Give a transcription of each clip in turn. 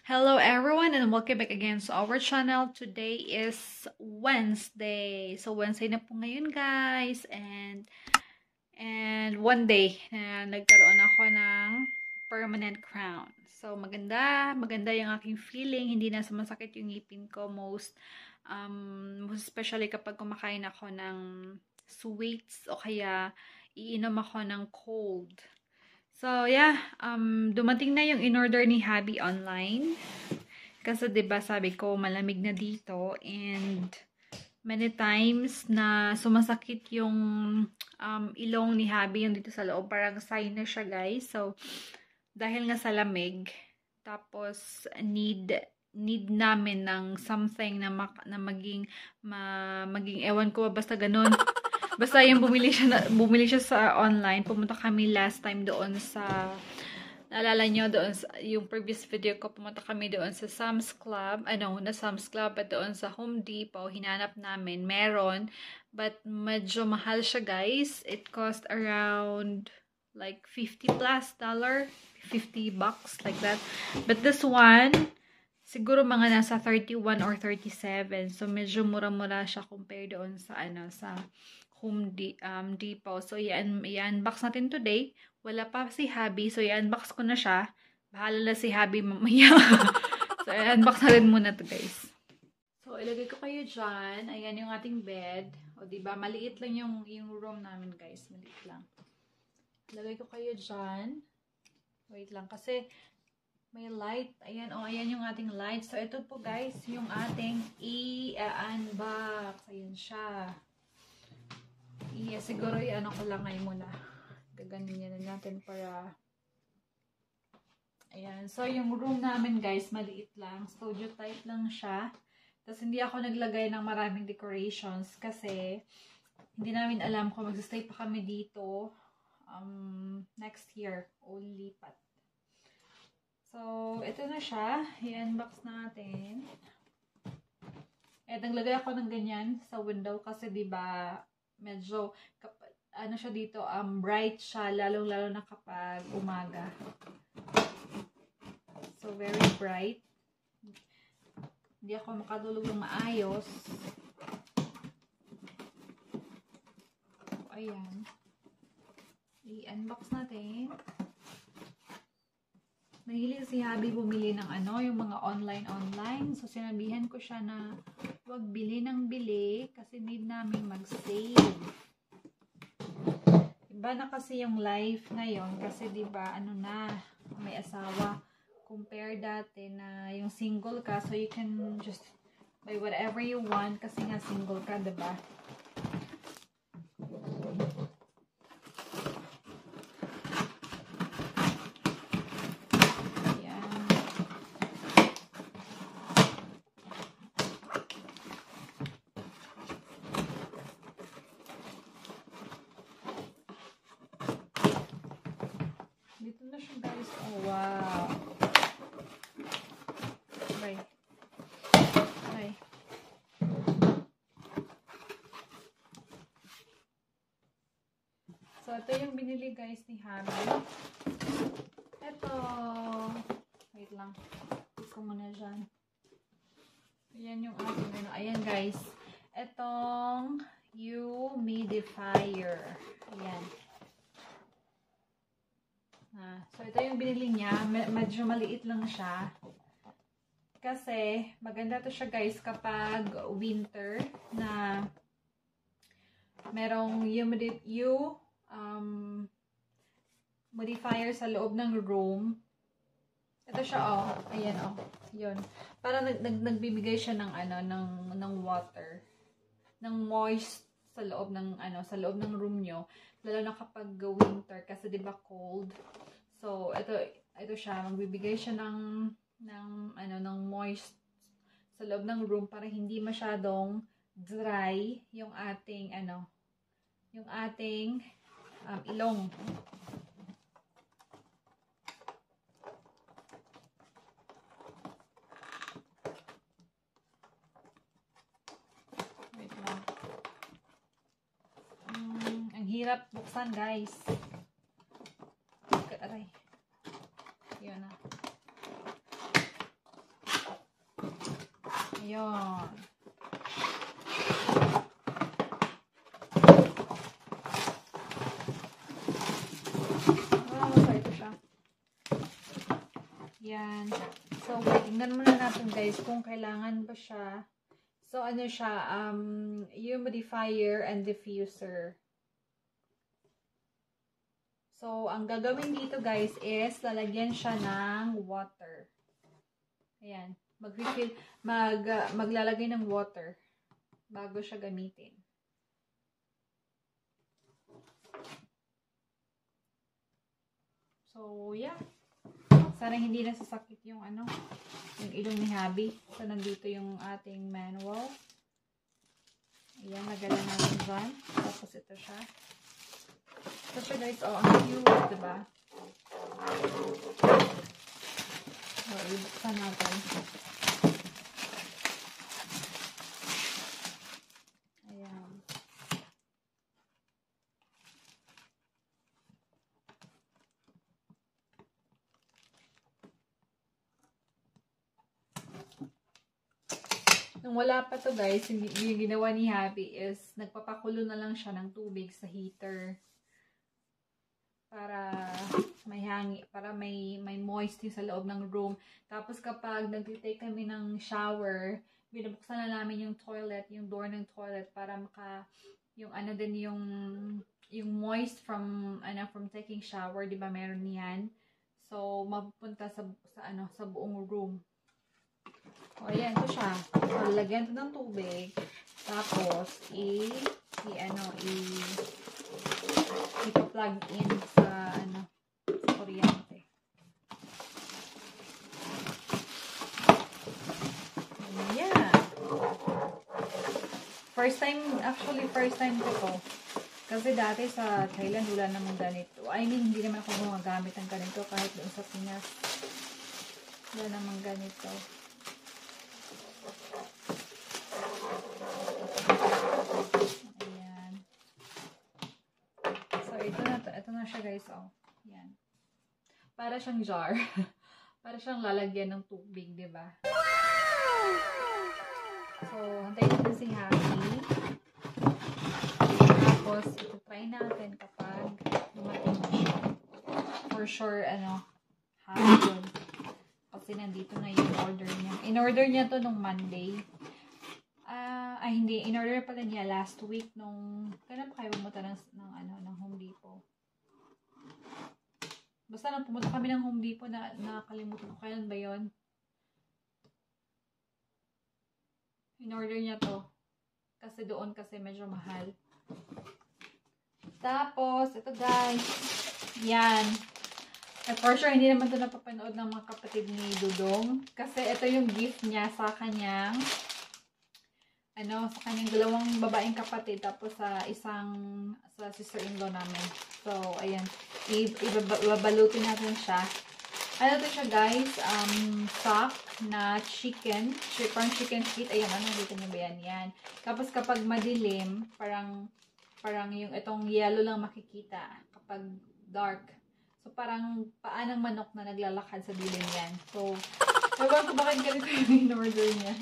Hello everyone and welcome back again to our channel. Today is Wednesday. So Wednesday na po ngayon guys and one day na nagkaroon ako ng permanent crown. So maganda yung aking feeling. Hindi na sumasakit yung ngipin ko most especially kapag kumakain ako ng sweets o kaya iinom ako ng cold. So, yeah, dumating na yung in-order ni Habi online. Kasi, diba, sabi ko, malamig na dito. And, many times na sumasakit yung ilong ni Habi, yung dito sa loob. Parang sign na siya, guys. So, dahil nga sa lamig, tapos, need namin ng something na maging ewan ko, basta ganun. Basta yung bumili siya sa online. Pumunta kami last time doon sa, naalala nyo doon sa, yung previous video ko, pumunta kami doon sa Sam's Club. Na Sam's Club, at doon sa Home Depot, hinanap namin. Meron, but medyo mahal siya guys. It cost around like $50+, $50 like that. But this one, siguro mga nasa 31 or 37. So medyo mura-mura siya compare doon sa sa Home Depot. So, i-unbox natin today. Wala pa si Habi. So, i-unbox ko na siya. Bahala na si Habi mamaya. So, i-unbox natin muna to guys. So, ilagay ko kayo dyan. Ayan yung ating bed. O, diba? Maliit lang yung room namin guys. Maliit lang. Ilagay ko kayo dyan. Wait lang. Kasi, may light. Ayan. O, ayan yung ating light. So, ito po guys, yung ating i-unbox. Ayan siya. Siguro i-ano ko lang ngayon muna. Gaganin na natin para ayan. So, yung room namin guys, maliit lang. Studio type lang siya. Tapos, hindi ako naglagay ng maraming decorations kasi hindi namin alam kung magsistay pa kami dito next year o lipat. So, ito na siya. I-unbox natin. Naglagay ako ng ganyan sa window kasi diba medyo, ano siya dito, bright siya, lalong-lalo na kapag umaga. So, very bright. Hindi ako makatulog ng maayos. So, ayan. I-unbox natin. Nahilig si Habi bumili ng yung mga online. So, sinabihan ko siya na huwag bili ng bili kasi need namin mag-save. Iba na kasi yung life ngayon kasi diba, may asawa. Compare dati na yung single ka, so you can just buy whatever you want kasi nga single ka, diba? Dito na siya guys. Oh, wow. Bye. So, ito yung binili guys ni Habi. Ito. Wait lang. Put ko muna dyan. Ayan yung ating ayan guys. Itong humidifier. Ayan. So, ito yung binili niya. Medyo maliit lang siya. Kasi, maganda to siya guys kapag winter na merong humidifier sa loob ng room. Ito siya, ayan, yun. Parang nagbibigay siya ng, ng water. Ng moist sa loob ng, sa loob ng room nyo. Lalo na kapag winter kasi diba cold. So, ito siya, magbibigay siya ng moist sa loob ng room para hindi masyadong dry yung ating, ilong. Wait lang. Ang hirap buksan, guys. Aray. Yun na. Ayan. So ito siya. Yan. So, tingnan muna natin guys kung kailangan ba siya. So, ano siya, humidifier and diffuser. So, ang gagawin dito guys is lalagyan siya ng water. Ayan. Mag-refill, maglalagay ng water bago siya gamitin. So, yeah. Sana hindi na sasakit yung yung ilong ni Habi. So, nandito yung ating manual. Ayan, nagala natin dyan. Tapos ito siya. Ito siya guys, ang cute, diba? So, ibuksan natin. Ayan. Nung wala pa to guys, yung ginawa ni Habi is nagpapakulo na lang siya ng tubig sa heater para may hangin, para may moist sa loob ng room. Tapos kapag nagtitake kami ng shower, binubuksan na namin yung toilet, yung door ng toilet para yung din yung moist from taking shower, 'di ba? Meron niyan. So mapupunta sa buong room. O, ayan, ito siya. So, lagyan ito ng tubig. Tapos, ipa-plug in sa kuryente. Ayan. First time ko to. Kasi dati sa Thailand, wala namang ganito. I mean, hindi naman ako gumagamit ng ganito kahit doon sa Pinas. Wala namang ganito. Ito na siya guys, oh. Yan. Para siyang jar. Para siyang lalagyan ng tubig, 'di ba? So, hantayin natin si Happy. Tapos, ito-try natin kapag dumating na siya. For sure, hapon. Kasi nandito na yung order niya. In-order niya to nung Monday. Hindi. In-order pala niya last week nung, kailan pa kayo pumunta ng Home Depot? Basta nang pumunta kami ng Home Depot, nakalimutan ko kailan ba yun? In-order niya to. Kasi doon medyo mahal. Tapos, ito guys. Yan. For sure, hindi naman ito napapanood ng mga kapatid ni Dudong. Kasi ito yung gift niya sa kanyang sa kanyang dalawang babaeng kapatid, tapos sa sister-in-law namin. So, ayan. Ibabalutin natin siya. Ano to siya, guys? Stock na chicken. Parang chicken feet. Ayan, dito niyo ba yan? Yan. Tapos, kapag madilim, parang yung itong yellow lang makikita. Kapag dark. So, parang paa ng manok na naglalakad sa dilim yan. So, ewan ko bakit ganito yung in-order niya.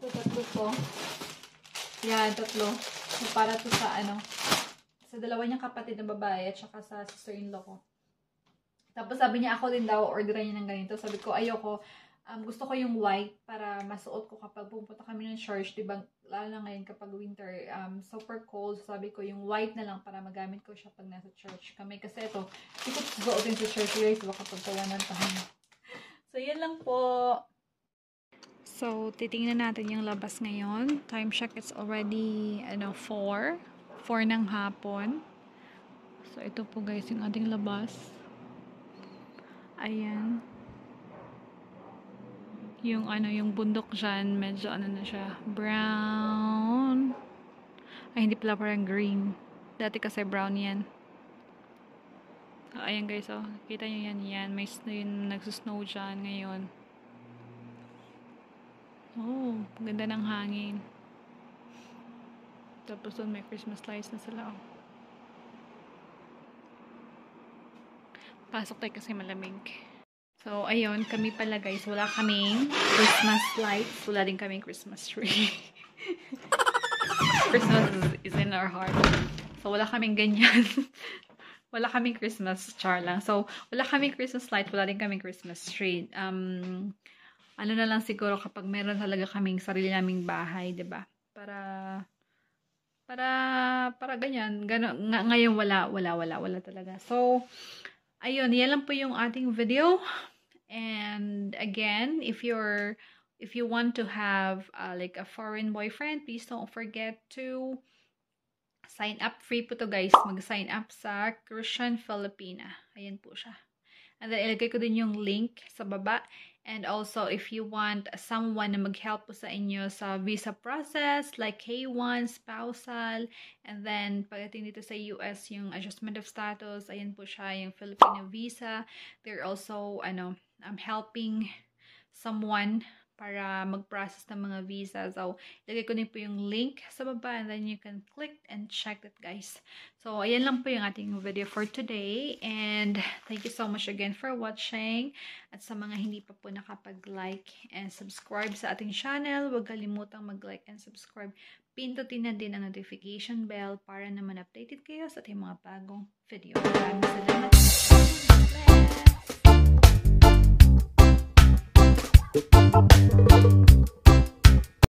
So, tatlo to. Yan, tatlo. So, para to sa sa dalawa niyang kapatid na babae at saka sa sister-in-law ko. Tapos sabi niya, ako din daw, orderan niya ng ganito. Sabi ko, ayoko. Gusto ko yung white para masuot ko kapag pupunta kami ng church. Diba, lalo na ngayon kapag winter, super cold. So, sabi ko, yung white na lang para magamit ko siya pag nasa church kami. Kasi ito, hindi ko susuotin sa church guys. Baka pagtawanan tayo. So, yan lang po. So, titingnan natin yung labas ngayon. Time check, it's already, 4 ng hapon. So, ito po guys, yung ating labas. Ayan. Yung, yung bundok dyan, medyo, na siya, brown. Ay, hindi pala, parang green. Dati kasi brown yan. So, ayan guys, oh. Kita nyo yan. May nagsusnow dyan ngayon. Oh, ganda ng hangin. Tapos doon may Christmas lights na sila. Oh. Pasok tayo kasi malamig. So, ayun, kami pala guys, wala kaming Christmas lights, wala din kaming Christmas tree. Christmas is in our heart. So, wala kaming ganyan. Wala kaming Christmas, char lang. So, wala kaming Christmas light, wala din kaming Christmas tree. Ano na lang siguro kapag meron talaga kaming sarili naming bahay, 'di ba? Para ganyan. Ngayon wala talaga. So, ayun, yan lang po yung ating video. And again, if you want to have like a foreign boyfriend, please don't forget to sign up. Free po to guys. Mag-sign up sa Christian Filipina. Ayan po siya. And then, ilagay ko din yung link sa baba. And also, if you want someone na mag-help po sa inyo sa visa process, like K1, spousal, and then, pagdating dito sa US, yung adjustment of status, ayan po siya, yung Filipino visa. They're also, helping someone para mag-process ng mga visa. So, ilagay ko din po yung link sa baba and then you can click and check it, guys. So, ayan lang po yung ating video for today. And thank you so much again for watching. At sa mga hindi pa po nakapag-like and subscribe sa ating channel, huwag kalimutang mag-like and subscribe. Pindutin na din ang notification bell para naman updated kayo sa ating mga bagong video. Maraming salamat. Bless!